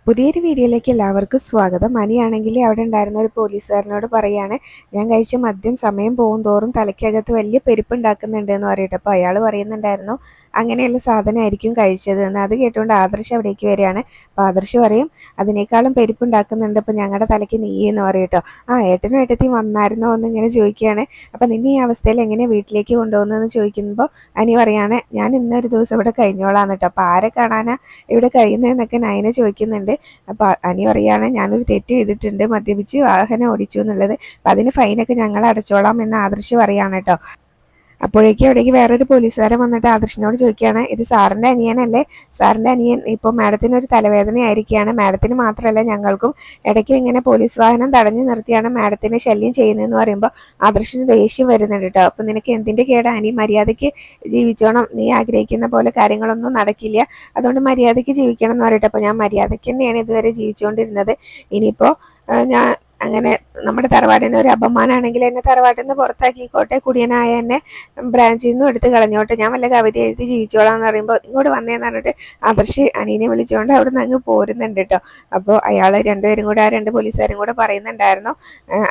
പുതിയൊരു വീഡിയോയിലേക്ക് എല്ലാവർക്കും സ്വാഗതം. അനിയാണെങ്കിൽ അവിടെ ഉണ്ടായിരുന്ന ഒരു പോലീസുകാരനോട് പറയാണ്, ഞാൻ കഴിച്ച മദ്യം സമയം പോകും തോറും തലയ്ക്കകത്ത് വലിയ പെരുപ്പ് ഉണ്ടാക്കുന്നുണ്ട് എന്ന് പറയട്ടെ. അപ്പോൾ അയാൾ പറയുന്നുണ്ടായിരുന്നു അങ്ങനെയുള്ള സാധനമായിരിക്കും കഴിച്ചത് എന്ന്. അത് കേട്ടുകൊണ്ട് ആദർശ് അവിടേക്ക് വരികയാണ്. അപ്പോൾ ആദർശ് പറയും, അതിനേക്കാളും പെരുപ്പ് ഉണ്ടാക്കുന്നുണ്ട് ഇപ്പം ഞങ്ങളുടെ തലയ്ക്ക് നീ എന്ന് പറയട്ടോ. ഏട്ടനും ഏട്ടത്തിയും വന്നായിരുന്നോ എന്ന് ഇങ്ങനെ ചോദിക്കുകയാണ്. അപ്പം നിന്നെ ഈ അവസ്ഥയിൽ എങ്ങനെ വീട്ടിലേക്ക് കൊണ്ടുപോകുന്നതെന്ന് ചോദിക്കുമ്പോൾ അനി പറയാണ്, ഞാൻ ഇന്നൊരു ദിവസം ഇവിടെ കഴിഞ്ഞോളാം കേട്ടോ. അപ്പോൾ ആരെ കാണാനാ ഇവിടെ കഴിയുന്നതെന്നൊക്കെ നയന ചോദിക്കുന്നുണ്ട്. അപ്പോൾ അനി പറയാണ്, ഞാനൊരു തെറ്റ് ചെയ്തിട്ടുണ്ട്, മദ്യപിച്ച് വാഹനം ഓടിച്ചു എന്നുള്ളത്. അപ്പം അതിന് ഫൈനൊക്കെ ഞങ്ങൾ അടച്ചോളാം എന്ന് ആദർശ് പറയാണ് കേട്ടോ. അപ്പോഴേക്കും അവിടേക്ക് വേറൊരു പോലീസുകാരൻ വന്നിട്ട് ആദർശിനോട് ചോദിക്കുകയാണ്, ഇത് സാറിൻ്റെ അനിയനല്ലേ? സാറിൻ്റെ അനിയൻ ഇപ്പോൾ മാഡത്തിനൊരു തലവേദനയായിരിക്കുകയാണ്. മാഡത്തിന് മാത്രമല്ല ഞങ്ങൾക്കും ഇടയ്ക്ക് ഇങ്ങനെ പോലീസ് വാഹനം തടഞ്ഞു നിർത്തിയാണ് മാഡത്തിനെ ശല്യം ചെയ്യുന്നതെന്ന് പറയുമ്പോൾ ആദർശിന് ദേഷ്യം വരുന്നുണ്ട് കേട്ടോ. അപ്പം നിനക്ക് എന്തിൻ്റെ കേടാ അനി? മര്യാദയ്ക്ക് ജീവിച്ചോണം, നീ ആഗ്രഹിക്കുന്ന പോലെ കാര്യങ്ങളൊന്നും നടക്കില്ല, അതുകൊണ്ട് മര്യാദയ്ക്ക് ജീവിക്കണം എന്ന് പറയട്ടെ. അപ്പോൾ ഞാൻ മര്യാദയ്ക്ക് തന്നെയാണ് ഇതുവരെ ജീവിച്ചുകൊണ്ടിരുന്നത്. ഇനിയിപ്പോൾ ഞാൻ അങ്ങനെ നമ്മുടെ തറവാടിന് ഒരു അപമാനമാണെങ്കിൽ എന്നെ തറവാട്ടിൽ നിന്ന് പുറത്താക്കിക്കോട്ടെ, കുടിയനായ എന്നെ ബ്രാഞ്ചിൽ നിന്നും എടുത്ത് കളഞ്ഞോട്ടെ, ഞാൻ വല്ല കവിത എഴുതി ജീവിച്ചോളാം എന്ന് പറയുമ്പോൾ ഇങ്ങോട്ട് വന്നേന്ന് പറഞ്ഞിട്ട് ആദർശ് അനീനെ വിളിച്ചുകൊണ്ട് അവിടെ നിന്ന് അങ്ങ് പോരുന്നുണ്ട് കേട്ടോ. അപ്പോൾ അയാൾ രണ്ടുപേരും കൂടെ, ആ രണ്ട് പോലീസുകാരും കൂടെ പറയുന്നുണ്ടായിരുന്നു,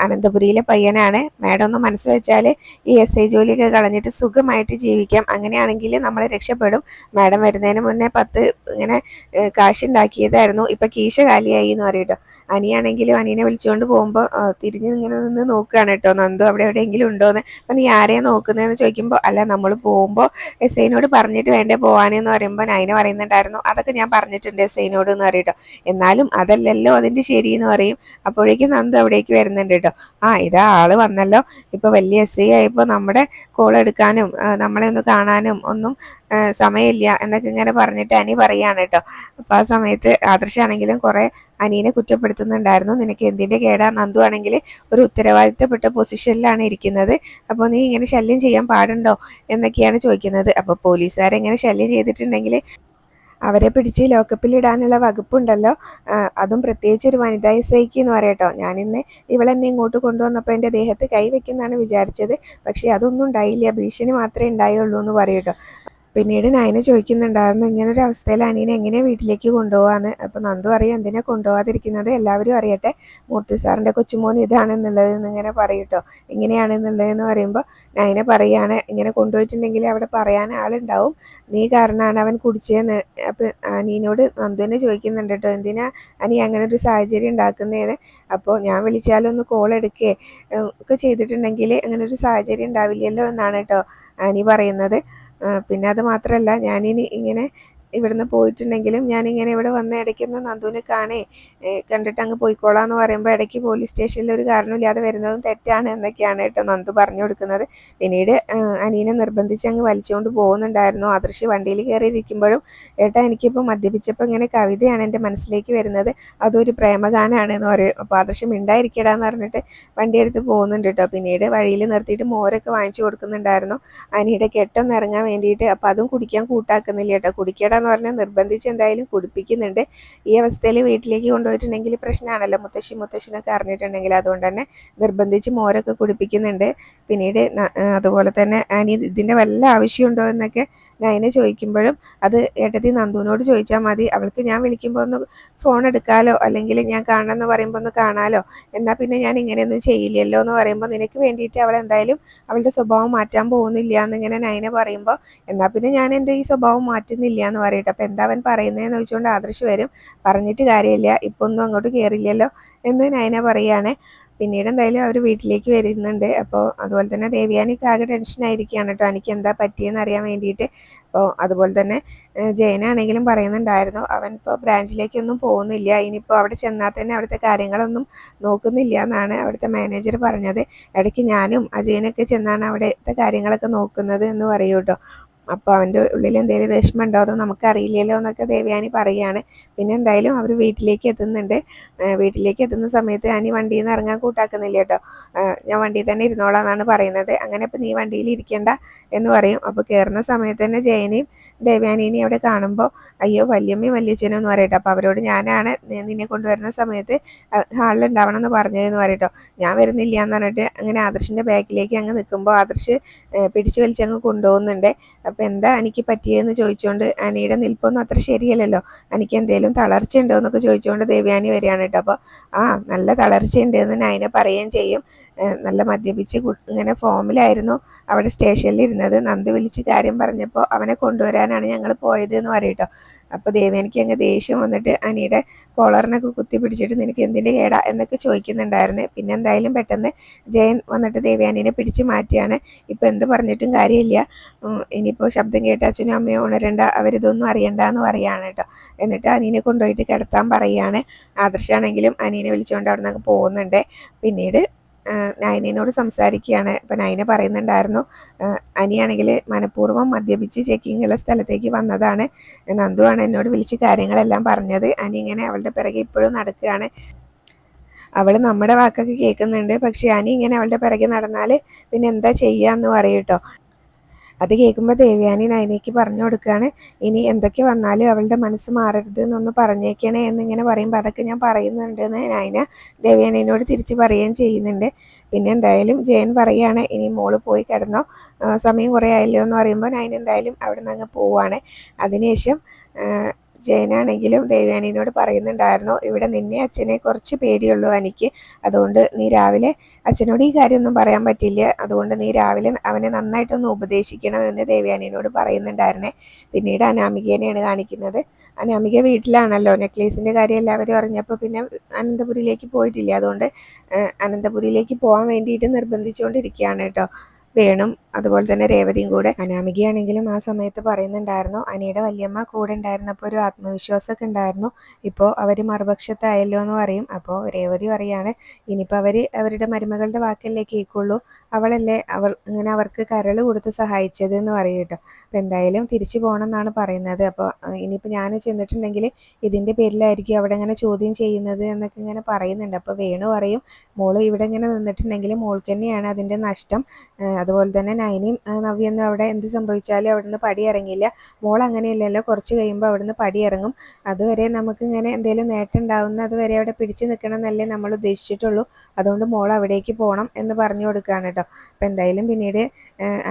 അനന്തപുരിയിലെ പയ്യനാണ്, മാഡം ഒന്ന് മനസ്സ് വെച്ചാൽ ഈ SI ജോലിയൊക്കെ കളഞ്ഞിട്ട് സുഖമായിട്ട് ജീവിക്കാം, അങ്ങനെയാണെങ്കിൽ നമ്മൾ രക്ഷപ്പെടും. മാഡം വരുന്നതിന് മുന്നേ 10 ഇങ്ങനെ കാശുണ്ടാക്കിയതായിരുന്നു, ഇപ്പം കീശ കാലിയായി എന്ന് പറയട്ടോ. അനിയാണെങ്കിലും അനീനെ വിളിച്ചുകൊണ്ട് പോകുമ്പോൾ തിരിഞ്ഞ് ഇങ്ങനെ നിന്ന് നോക്കുകയാണ് കേട്ടോ, നന്ദു അവിടെ എവിടെയെങ്കിലും ഉണ്ടോയെന്ന്. അപ്പം നീ ആരെയാണ് നോക്കുന്നതെന്ന് ചോദിക്കുമ്പോൾ, അല്ല നമ്മൾ പോകുമ്പോൾ SIനോട് പറഞ്ഞിട്ട് വേണ്ടേ പോകാനെന്ന് പറയുമ്പോൾ നയന പറയുന്നുണ്ടായിരുന്നു, അതൊക്കെ ഞാൻ പറഞ്ഞിട്ടുണ്ട് SIനോട് എന്ന് പറയട്ടോ. എന്നാലും അതല്ലല്ലോ അതിൻ്റെ ശരി എന്ന് പറയും. അപ്പോഴേക്കും നന്ദു അവിടേക്ക് വരുന്നുണ്ട് കേട്ടോ. ഇതാ ആള് വന്നല്ലോ, ഇപ്പോൾ വലിയ SI ആയപ്പോൾ നമ്മുടെ കോൾ എടുക്കാനും നമ്മളെ ഒന്ന് കാണാനും ഒന്നും സമയമില്ല എന്നൊക്കെ ഇങ്ങനെ പറഞ്ഞിട്ട് അനി പറയാണ് കേട്ടോ. അപ്പോൾ ആ സമയത്ത് ആദർശാണെങ്കിലും കുറേ അനീനെ കുറ്റപ്പെടുത്തുന്നുണ്ടായിരുന്നു. നിനക്ക് എന്തിൻ്റെ കേടാ? നന്ദു ആണെങ്കിൽ ഒരു ഉത്തരവാദിത്തപ്പെട്ട പൊസിഷനിലാണ് ഇരിക്കുന്നത്, അപ്പോൾ നീ ഇങ്ങനെ ശല്യം ചെയ്യാൻ പാടുണ്ടോ എന്നൊക്കെയാണ് ചോദിക്കുന്നത്. അപ്പോൾ പോലീസുകാരെങ്ങനെ ശല്യം ചെയ്തിട്ടുണ്ടെങ്കിൽ അവരെ പിടിച്ച് ലോക്കപ്പിലിടാനുള്ള വകുപ്പുണ്ടല്ലോ, അതും പ്രത്യേകിച്ച് ഒരു വനിതാ SIക്ക് എന്ന് പറയട്ടോ. ഞാനിന്ന് ഇവളെന്നെ ഇങ്ങോട്ട് കൊണ്ടുവന്നപ്പോൾ എൻ്റെ ദേഹത്ത് കൈവയ്ക്കുന്നാണ് വിചാരിച്ചത്, പക്ഷേ അതൊന്നും ഉണ്ടായില്ല, ഭീഷണി മാത്രമേ ഉണ്ടായുള്ളൂ എന്ന് പറയട്ടോ. പിന്നീട് നയന ചോദിക്കുന്നുണ്ടായിരുന്നു, ഇങ്ങനൊരു അവസ്ഥയിൽ അനീനെ എങ്ങനെ വീട്ടിലേക്ക് കൊണ്ടുപോകാന്ന്. അപ്പോൾ നന്ദു അറിയാം എന്തിനാ കൊണ്ടുപോകാതിരിക്കുന്നത്, എല്ലാവരും അറിയട്ടെ മൂർത്തി സാറിൻ്റെ കൊച്ചുമോൻ ഇതാണെന്നുള്ളത് എന്നിങ്ങനെ പറയൂട്ടോ. എങ്ങനെയാണെന്നുള്ളതെന്ന് പറയുമ്പോൾ നയന പറയാണ്, ഇങ്ങനെ കൊണ്ടുപോയിട്ടുണ്ടെങ്കിൽ അവിടെ പറയാൻ ആളുണ്ടാവും, നീ കാരണമാണ് അവൻ കുടിച്ചതെന്ന്. അപ്പം അനീനോട് നന്ദു തന്നെ ചോദിക്കുന്നുണ്ട് കേട്ടോ, എന്തിനാ അനി അങ്ങനെ ഒരു സാഹചര്യം ഉണ്ടാക്കുന്നതെന്ന്. അപ്പോൾ ഞാൻ വിളിച്ചാലൊന്ന് കോൾ എടുക്കുകയോ ഒക്കെ ചെയ്തിട്ടുണ്ടെങ്കിൽ അങ്ങനെ ഒരു സാഹചര്യം ഉണ്ടാവില്ലല്ലോ എന്നാണ് കേട്ടോ അനി പറയുന്നത്. പിന്നെ അത് മാത്രമല്ല, ഞാനിനി ഇങ്ങനെ ഇവിടുന്ന് പോയിട്ടുണ്ടെങ്കിലും ഞാനിങ്ങനെ ഇവിടെ വന്ന് ഇടയ്ക്കൊന്ന് നന്ദുവിനെ കണ്ടിട്ട് അങ്ങ് പോയിക്കോളാം എന്ന് പറയുമ്പോൾ ഇടയ്ക്ക് പോലീസ് സ്റ്റേഷനിൽ ഒരു കാരണമില്ലാതെ വരുന്നതും തെറ്റാണ് എന്നൊക്കെയാണ് കേട്ടോ നന്ദു പറഞ്ഞു കൊടുക്കുന്നത്. പിന്നീട് അനീനെ നിർബന്ധിച്ച് അങ്ങ് വലിച്ചുകൊണ്ട് പോകുന്നുണ്ടായിരുന്നു. ആദർശ് വണ്ടിയിൽ കയറിയിരിക്കുമ്പോഴും, ഏട്ടാ എനിക്കിപ്പോൾ മദ്യപിച്ചപ്പോൾ ഇങ്ങനെ കവിതയാണ് എൻ്റെ മനസ്സിലേക്ക് വരുന്നത്, അതൊരു പ്രേമഗാനാണ് എന്ന് പറയും. അപ്പോൾ ആദർശ് മിണ്ടായിരിക്കടാന്ന് പറഞ്ഞിട്ട് വണ്ടിയെടുത്ത് പോകുന്നുണ്ട് കേട്ടോ. പിന്നീട് വഴിയിൽ നിർത്തിയിട്ട് മോരൊക്കെ വാങ്ങിച്ചു കൊടുക്കുന്നുണ്ടായിരുന്നു അനിയുടെ കെട്ടൊന്ന് ഇറങ്ങാൻ വേണ്ടിയിട്ട്. അപ്പം അതും കുടിക്കാൻ കൂട്ടാക്കുന്നില്ല കേട്ടോ. കുടിക്കടാന്ന് പറഞ്ഞാൽ നിർബന്ധിച്ച് എന്തായാലും കുടിപ്പിക്കുന്നുണ്ട്. ഈ അവസ്ഥയിൽ വീട്ടിലേക്ക് കൊണ്ടുപോയിട്ടുണ്ടെങ്കിൽ പ്രശ്നമാണല്ലോ, മുത്തശ്ശനൊക്കെ അറിഞ്ഞിട്ടുണ്ടെങ്കിൽ. അതുകൊണ്ട് തന്നെ നിർബന്ധിച്ച് മോരൊക്കെ കുടിപ്പിക്കുന്നുണ്ട്. പിന്നീട് അതുപോലെ തന്നെ അനി ഇതിൻ്റെ വല്ല ആവശ്യമുണ്ടോ എന്നൊക്കെ നയനെ ചോദിക്കുമ്പോഴും, അത് ഏട്ടത്തി നന്ദുവിനോട് ചോദിച്ചാൽ മതി, അവൾക്ക് ഞാൻ വിളിക്കുമ്പോൾ ഒന്ന് ഫോൺ എടുക്കാലോ, അല്ലെങ്കിൽ ഞാൻ കാണണമെന്ന് പറയുമ്പോൾ ഒന്ന് കാണാലോ, എന്നാൽ പിന്നെ ഞാൻ ഇങ്ങനെയൊന്നും ചെയ്യില്ലല്ലോ എന്ന് പറയുമ്പോൾ, നിനക്ക് വേണ്ടിയിട്ട് അവൾ എന്തായാലും അവളുടെ സ്വഭാവം മാറ്റാൻ പോകുന്നില്ല എന്നിങ്ങനെ നയന പറയുമ്പോൾ, എന്നാൽ പിന്നെ ഞാൻ എൻ്റെ ഈ സ്വഭാവം മാറ്റുന്നില്ല എന്ന് പറയട്ടെ. അപ്പം എന്താ അവൻ പറയുന്നതെന്ന് ചോദിച്ചുകൊണ്ട് ആദർശ് വരും. പറഞ്ഞിട്ട് കാര്യമില്ല, ഇപ്പം ഒന്നും അങ്ങോട്ട് കയറില്ലല്ലോ എന്ന് നയന പറയുകയാണ്. പിന്നീട് എന്തായാലും അവർ വീട്ടിലേക്ക് വരുന്നുണ്ട്. അപ്പോൾ അതുപോലെ തന്നെ ദേവയാനിക്ക് ആകെ ടെൻഷനായിരിക്കുകയാണ് കേട്ടോ, എനിക്ക് എന്താ പറ്റിയെന്ന് അറിയാൻ വേണ്ടിയിട്ട്. അപ്പോൾ അതുപോലെ തന്നെ ജയനാണെങ്കിലും പറയുന്നുണ്ടായിരുന്നു, അവൻ ഇപ്പോൾ ബ്രാഞ്ചിലേക്കൊന്നും പോകുന്നില്ല, ഇനിയിപ്പോൾ അവിടെ ചെന്നാൽ തന്നെ അവിടുത്തെ കാര്യങ്ങളൊന്നും നോക്കുന്നില്ല എന്നാണ് അവിടുത്തെ മാനേജർ പറഞ്ഞത്. ഇടയ്ക്ക് ഞാനും അജയനൊക്കെ ചെന്നാണ് അവിടുത്തെ കാര്യങ്ങളൊക്കെ നോക്കുന്നത് എന്ന് പറയൂ കേട്ടോ. അപ്പോൾ അവൻ്റെ ഉള്ളിൽ എന്തെങ്കിലും വിഷമമുണ്ടോ അതോ നമുക്കറിയില്ലല്ലോ എന്നൊക്കെ ദേവയാനി പറയുകയാണ്. പിന്നെ എന്തായാലും അവർ വീട്ടിലേക്ക് എത്തുന്നുണ്ട്. വീട്ടിലേക്ക് എത്തുന്ന സമയത്ത് അനി വണ്ടിയിൽ നിന്ന് ഇറങ്ങാൻ കൂട്ടാക്കുന്നില്ല കേട്ടോ. ഞാൻ വണ്ടിയിൽ തന്നെ ഇരുന്നോളാം എന്നാണ് പറയുന്നത്. അങ്ങനെ ഇപ്പോൾ നീ വണ്ടിയിൽ ഇരിക്കേണ്ട എന്ന് പറയും. അപ്പോൾ കയറുന്ന സമയത്ത് തന്നെ ജയനെയും ദേവയാനീനെയും അവിടെ കാണുമ്പോൾ, അയ്യോ വല്യമ്മയും വല്യച്ഛനും എന്ന് പറയട്ടോ. അപ്പോൾ അവരോട് ഞാനാണ് നിന്നെ കൊണ്ടുവരുന്ന സമയത്ത് ഹാളിൽ ഉണ്ടാവണം എന്ന് പറഞ്ഞതെന്ന് പറയട്ടോ. ഞാൻ വരുന്നില്ല എന്ന് പറഞ്ഞിട്ട് അങ്ങനെ ആദർശിൻ്റെ ബാക്കിലേക്ക് അങ്ങ് നിൽക്കുമ്പോൾ ആദർശ് പിടിച്ചു വലിച്ചങ്ങ് കൊണ്ടുപോകുന്നുണ്ട്. അപ്പോൾ എന്താ എനിക്ക് പറ്റിയതെന്ന് ചോദിച്ചുകൊണ്ട് അനിയുടെ നിൽപ്പൊന്നും അത്ര ശരിയല്ലല്ലോ, എനിക്ക് എന്തെങ്കിലും തളർച്ച ഉണ്ടോ എന്നൊക്കെ ചോദിച്ചുകൊണ്ട് ദേവയാനി വരികയാണ് കേട്ടോ. അപ്പോൾ നല്ല തളർച്ചയുണ്ട് എന്ന് നയന പറയുകയും ചെയ്യും. നല്ല മദ്യപിച്ച് ഇങ്ങനെ ഫോമിലായിരുന്നു അവിടെ സ്റ്റേഷനിൽ ഇരുന്നത്. നന്ദി വിളിച്ച് കാര്യം പറഞ്ഞപ്പോൾ അവനെ കൊണ്ടുവരാനാണ് ഞങ്ങൾ പോയത് എന്ന് പറയട്ടോ. അപ്പോൾ ദേവയാനിക്ക് അങ്ങ് ദേഷ്യം വന്നിട്ട് അനിയുടെ കോളറിനൊക്കെ കുത്തി പിടിച്ചിട്ട് നിനക്ക് എന്തിൻ്റെ കേടാ എന്നൊക്കെ ചോദിക്കുന്നുണ്ടായിരുന്നു. പിന്നെ എന്തായാലും പെട്ടെന്ന് ജയൻ വന്നിട്ട് ദേവയാനിനെ പിടിച്ച് മാറ്റിയാണ്. ഇപ്പം എന്ത് പറഞ്ഞിട്ടും കാര്യമില്ല, ഇനിയിപ്പോൾ ശബ്ദം കേട്ട അച്ഛനും അമ്മയും ഉണരണ്ട, അവരിതൊന്നും അറിയണ്ട എന്ന് പറയാണ് കേട്ടോ. എന്നിട്ട് അനീനെ കൊണ്ടുപോയിട്ട് കിടത്താൻ പറയുകയാണ്. ആദർശാണെങ്കിലും അനീനെ വിളിച്ചുകൊണ്ട് അവിടെ നിന്ന് പോകുന്നുണ്ട്. പിന്നീട് നയനയോട് സംസാരിക്കുകയാണ്. അപ്പം നയന പറയുന്നുണ്ടായിരുന്നു, അനിയാണെങ്കിൽ മനഃപൂർവ്വം മദ്യപിച്ച് ചെക്കിങ്ങുള്ള സ്ഥലത്തേക്ക് വന്നതാണ്. നന്ദുവാണ് എന്നോട് വിളിച്ച് കാര്യങ്ങളെല്ലാം പറഞ്ഞത്. അനി ഇങ്ങനെ അവളുടെ പിറകെ ഇപ്പോഴും നടക്കുകയാണ്. അവൾ നമ്മുടെ വാക്കൊക്കെ കേൾക്കുന്നുണ്ട്, പക്ഷെ അനി ഇങ്ങനെ അവളുടെ പിറകെ നടന്നാൽ പിന്നെ എന്താ ചെയ്യാന്ന് പറയും കേട്ടോ. അത് കേൾക്കുമ്പോൾ ദേവയാനി നയനയ്ക്ക് പറഞ്ഞു കൊടുക്കുകയാണ്, ഇനി എന്തൊക്കെ വന്നാലും അവളുടെ മനസ്സ് മാറരുത് എന്നൊന്ന് പറഞ്ഞേക്കണേ എന്നിങ്ങനെ പറയുമ്പോൾ അതൊക്കെ ഞാൻ പറയുന്നുണ്ടെന്ന് നയന ദേവയാനിയോട് തിരിച്ച് പറയുകയും ചെയ്യുന്നുണ്ട്. പിന്നെ എന്തായാലും ജയൻ പറയുകയാണ്, ഇനി മോള് പോയി കിടന്നോ, സമയം കുറേ ആയല്ലോ എന്ന് പറയുമ്പോൾ നയന എന്തായാലും അവിടെ നിന്ന് അങ്ങ് പോവുകയാണ്. അതിനുശേഷം ജയനാണെങ്കിലും ദേവയാനിയോട് പറയുന്നുണ്ടായിരുന്നു, ഇവിടെ നിന്നെ അച്ഛനെ കുറച്ച് പേടിയുള്ളൂ എനിക്ക്, അതുകൊണ്ട് നീ രാവിലെ അച്ഛനോട് ഈ കാര്യമൊന്നും പറയാൻ പറ്റില്ല, അതുകൊണ്ട് നീ രാവിലെ അവനെ നന്നായിട്ടൊന്ന് ഉപദേശിക്കണം എന്ന് ദേവയാനിയോട് പറയുന്നുണ്ടായിരുന്നേ. പിന്നീട് അനാമികേനെയാണ് കാണിക്കുന്നത്. അനാമിക വീട്ടിലാണല്ലോ, നെക്ലേസിൻ്റെ കാര്യം എല്ലാവരും അറിഞ്ഞപ്പോൾ പിന്നെ അനന്തപുരിയിലേക്ക് പോയിട്ടില്ല. അതുകൊണ്ട് അനന്തപുരിയിലേക്ക് പോകാൻ വേണ്ടിയിട്ട് നിർബന്ധിച്ചുകൊണ്ടിരിക്കുകയാണ് കേട്ടോ വേണും അതുപോലെ തന്നെ രേവതിയും കൂടെ. അനാമികയാണെങ്കിലും ആ സമയത്ത് പറയുന്നുണ്ടായിരുന്നു, അനിയുടെ വല്യമ്മ കൂടെ ഉണ്ടായിരുന്നപ്പോൾ ഒരു ആത്മവിശ്വാസമൊക്കെ ഉണ്ടായിരുന്നു, ഇപ്പോൾ അവർ മറുപക്ഷത്തായല്ലോ എന്ന് പറയും. അപ്പോൾ രേവതി പറയാണ്, ഇനിയിപ്പോൾ അവരുടെ മരുമകളുടെ വാക്കല്ലേ കേൾക്കുള്ളൂ, അവളല്ലേ ഇങ്ങനെ അവർക്ക് കരൾ കൊടുത്ത് സഹായിച്ചത് എന്ന് പറയും കേട്ടോ. അപ്പോൾ എന്തായാലും തിരിച്ചു പോകണം എന്നാണ് പറയുന്നത്. അപ്പോൾ ഇനിയിപ്പോൾ ഞാൻ ചെന്നിട്ടുണ്ടെങ്കിൽ ഇതിൻ്റെ പേരിലായിരിക്കും അവിടെ ഇങ്ങനെ ചോദ്യം ചെയ്യുന്നത് എന്നൊക്കെ ഇങ്ങനെ പറയുന്നുണ്ട്. അപ്പോൾ വേണു പറയും, മോള് ഇവിടെ ഇങ്ങനെ നിന്നിട്ടുണ്ടെങ്കിൽ മോൾക്ക് തന്നെയാണ് അതിൻ്റെ നഷ്ടം, അതുപോലെ തന്നെ നയനയും നവ്യൊന്നും അവിടെ എന്ത് സംഭവിച്ചാലും അവിടെ നിന്ന് പടി ഇറങ്ങില്ല, മോൾ അങ്ങനെയല്ലല്ലോ, കുറച്ച് കഴിയുമ്പോൾ അവിടെ നിന്ന് പടി ഇറങ്ങും, അതുവരെ നമുക്ക് ഇങ്ങനെ എന്തെങ്കിലും നേട്ടം ഉണ്ടാവുന്ന അതുവരെ അവിടെ പിടിച്ചു നിൽക്കണം എന്നല്ലേ നമ്മൾ ഉദ്ദേശിച്ചിട്ടുള്ളൂ, അതുകൊണ്ട് മോൾ അവിടേക്ക് പോകണം എന്ന് പറഞ്ഞു കൊടുക്കുകയാണ് കേട്ടോ. അപ്പോൾ എന്തായാലും പിന്നീട്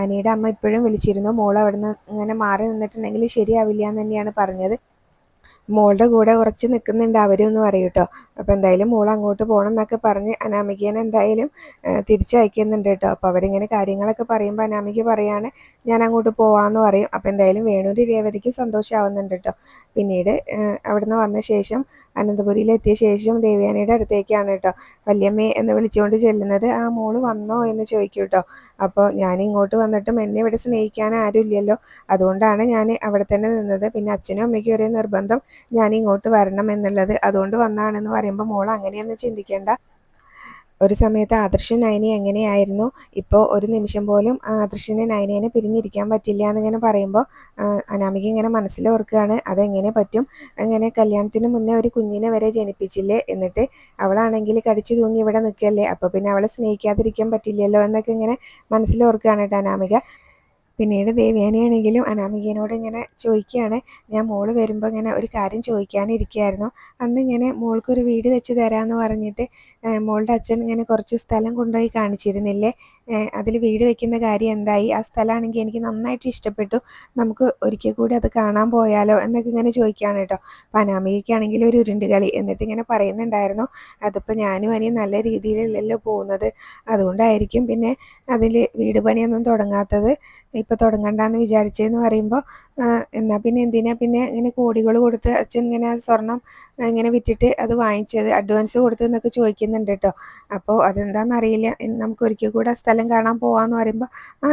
അനിയുടെ അമ്മ ഇപ്പോഴും വിളിച്ചിരുന്നു, മോൾ അവിടെ നിന്ന് ഇങ്ങനെ മാറി നിന്നിട്ടുണ്ടെങ്കിൽ ശരിയാവില്ല എന്ന് തന്നെയാണ് പറഞ്ഞത്, മോളുടെ കൂടെ കുറച്ച് നിൽക്കുന്നുണ്ട് അവരും എന്ന് പറയും കേട്ടോ. അപ്പോൾ എന്തായാലും മോൾ അങ്ങോട്ട് പോകണം എന്നൊക്കെ പറഞ്ഞ് അനാമികേനെ എന്തായാലും തിരിച്ചയക്കുന്നുണ്ട് കേട്ടോ. അപ്പോൾ അവരിങ്ങനെ കാര്യങ്ങളൊക്കെ പറയുമ്പോൾ അനാമിക പറയാണ്, ഞാൻ അങ്ങോട്ട് പോവാമെന്ന് പറയും. അപ്പോൾ എന്തായാലും വേണൂര് രേവതിക്ക് സന്തോഷമാവുന്നുണ്ട് കേട്ടോ. പിന്നീട് അവിടുന്ന് വന്ന ശേഷം അനന്തപുരിയിലെത്തിയ ശേഷം ദേവയാനിയുടെ അടുത്തേക്കാണ് കേട്ടോ വല്യമ്മേ എന്ന് വിളിച്ചുകൊണ്ട് ചെല്ലുന്നത്. ആ മോള് വന്നോ എന്ന് ചോദിക്കും കേട്ടോ. അപ്പോൾ ഞാൻ ഇങ്ങോട്ട് വന്നിട്ടും എന്നെ ഇവിടെ സ്നേഹിക്കാൻ ആരും ഇല്ലല്ലോ, അതുകൊണ്ടാണ് ഞാൻ അവിടെ തന്നെ നിന്നത്, പിന്നെ അച്ഛനും അമ്മയ്ക്കും ഒരേ നിർബന്ധം ഞാൻ ഇങ്ങോട്ട് വരണം എന്നുള്ളത്, അതുകൊണ്ട് വന്നാണെന്ന് പറയുമ്പോൾ മോൾ അങ്ങനെയൊന്നും ചിന്തിക്കേണ്ട, ഒരു സമയത്ത് ആദർശും നയനയും എങ്ങനെയായിരുന്നു, ഇപ്പോൾ ഒരു നിമിഷം പോലും ആദർശിനെ നയനേനെ പിരിഞ്ഞിരിക്കാൻ പറ്റില്ല എന്നിങ്ങനെ പറയുമ്പോൾ അനാമിക ഇങ്ങനെ മനസ്സിലോർക്കുകയാണ്, അതെങ്ങനെ പറ്റും, അങ്ങനെ കല്യാണത്തിന് മുന്നേ ഒരു കുഞ്ഞിനെ വരെ ജനിപ്പിച്ചില്ലേ, എന്നിട്ട് അവളാണെങ്കിൽ കടിച്ചു തൂങ്ങി ഇവിടെ നിൽക്കല്ലേ, അപ്പോൾ പിന്നെ അവളെ സ്നേഹിക്കാതിരിക്കാൻ പറ്റില്ലല്ലോ എന്നൊക്കെ ഇങ്ങനെ മനസ്സിലോർക്കുകയാണ് കേട്ടോ അനാമിക. പിന്നീട് ദേവയാനിയാണെങ്കിലും അനാമികേനോട് ഇങ്ങനെ ചോദിക്കുകയാണ്, ഞാൻ മോള് വരുമ്പോൾ ഇങ്ങനെ ഒരു കാര്യം ചോദിക്കാനിരിക്കുകയായിരുന്നു, അന്ന് ഇങ്ങനെ മോൾക്കൊരു വീട് വെച്ച് തരാമെന്ന് പറഞ്ഞിട്ട് മോളുടെ അച്ഛൻ ഇങ്ങനെ കുറച്ച് സ്ഥലം കൊണ്ടുപോയി കാണിച്ചിരുന്നില്ലേ, അതിൽ വീട് വെക്കുന്ന കാര്യം എന്തായി, ആ സ്ഥലമാണെങ്കിൽ എനിക്ക് നന്നായിട്ട് ഇഷ്ടപ്പെട്ടു, നമുക്ക് ഒരിക്കൽ കൂടി അത് കാണാൻ പോയാലോ എന്നൊക്കെ ഇങ്ങനെ ചോദിക്കുകയാണ് കേട്ടോ. അപ്പം അനാമികയ്ക്കാണെങ്കിൽ ഒരു ഉരുണ്ട് കളി, എന്നിട്ട് ഇങ്ങനെ പറയുന്നുണ്ടായിരുന്നു, അതിപ്പോൾ ഞാനും അനിയും നല്ല രീതിയിലല്ലല്ലോ പോകുന്നത്, അതുകൊണ്ടായിരിക്കും പിന്നെ അതിൽ വീട് പണിയൊന്നും തുടങ്ങാത്തത്, ഇപ്പോൾ തുടങ്ങണ്ടെന്ന് വിചാരിച്ചതെന്ന് പറയുമ്പോൾ എന്നാൽ പിന്നെ എന്തിനാ പിന്നെ ഇങ്ങനെ കോടികൾ കൊടുത്ത് അച്ഛൻ ഇങ്ങനെ സ്വർണം ഇങ്ങനെ വിറ്റിട്ട് അത് വാങ്ങിച്ചത്, അഡ്വാൻസ് കൊടുത്തു എന്നൊക്കെ ചോദിക്കുന്നുണ്ട് കേട്ടോ. അപ്പോൾ അതെന്താണെന്നറിയില്ല, നമുക്ക് ഒരിക്കൽ കൂടെ ആ സ്ഥലം കാണാൻ പോകാമെന്ന് പറയുമ്പോൾ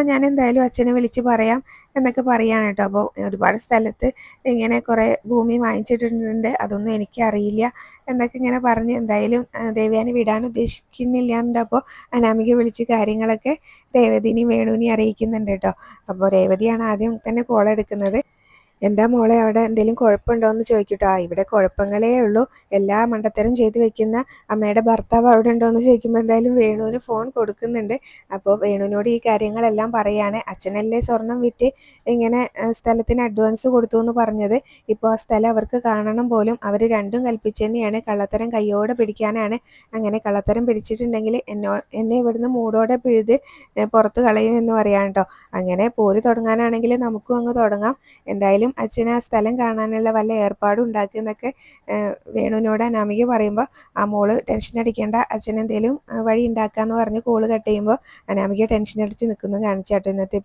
ഞാൻ എന്തായാലും അച്ഛനെ വിളിച്ച് പറയാം എന്നൊക്കെ പറയാണ് കേട്ടോ. അപ്പോൾ ഒരുപാട് സ്ഥലത്ത് ഇങ്ങനെ കുറേ ഭൂമി വാങ്ങിച്ചിട്ടുണ്ട്, അതൊന്നും എനിക്കറിയില്ല എന്നൊക്കെ ഇങ്ങനെ പറഞ്ഞ് എന്തായാലും ദേവയാനി വിടാൻ ഉദ്ദേശിക്കുന്നില്ല എന്നുണ്ടപ്പോൾ അനാമിക വിളിച്ച് കാര്യങ്ങളൊക്കെ രേവതിനെയും വേണുവിനെയും അറിയിക്കുന്നുണ്ട് കേട്ടോ. അപ്പോൾ രേവതിയാണ് ആദ്യം തന്നെ കോൾ എടുക്കുന്നത്. എന്താ മോളെ അവിടെ എന്തെങ്കിലും കുഴപ്പമുണ്ടോ എന്ന് ചോദിക്കട്ടോ. ഇവിടെ കുഴപ്പങ്ങളേ ഉള്ളൂ, എല്ലാ മണ്ടത്തരം ചെയ്ത് വെക്കുന്ന അമ്മയുടെ ഭർത്താവ് അവിടെ ഉണ്ടോ എന്ന് ചോദിക്കുമ്പോൾ എന്തായാലും വേണുവിന് ഫോൺ കൊടുക്കുന്നുണ്ട്. അപ്പോൾ വേണുവിനോട് ഈ കാര്യങ്ങളെല്ലാം പറയാണ്. അച്ഛനല്ലേ സ്വർണം വിറ്റ് ഇങ്ങനെ സ്ഥലത്തിന് അഡ്വാൻസ് കൊടുത്തു എന്ന് പറഞ്ഞത്. ഇപ്പോൾ ആ സ്ഥലം അവർക്ക് കാണണം പോലും. അവർ രണ്ടും കൽപ്പിച്ച് തന്നെയാണ്, കള്ളത്തരം കയ്യോടെ പിടിക്കാനാണ്. അങ്ങനെ കള്ളത്തരം പിടിച്ചിട്ടുണ്ടെങ്കിൽ എന്നെ ഇവിടുന്ന് മൂടോടെ പിഴുത് പുറത്ത് കളയും എന്ന് പറയാം കേട്ടോ. അങ്ങനെ പോര് തുടങ്ങാനാണെങ്കിൽ നമുക്കും അങ്ങ് തുടങ്ങാം. എന്തായാലും അച്ഛന് ആ സ്ഥലം കാണാനുള്ള വല്ല ഏർപ്പാടും ഉണ്ടാക്കുന്നൊക്കെ വേണുവിനോട് അനാമിക പറയുമ്പോൾ ആ മോള് ടെൻഷൻ അടിക്കേണ്ട, അച്ഛൻ എന്തെങ്കിലും വഴി ഉണ്ടാക്കാന്ന് പറഞ്ഞ് കോള് കട്ട് ചെയ്യുമ്പോൾ അനാമിക ടെൻഷൻ അടിച്ച് നിൽക്കുന്നു കാണിച്ചാട്ടോ ഇന്നത്തെ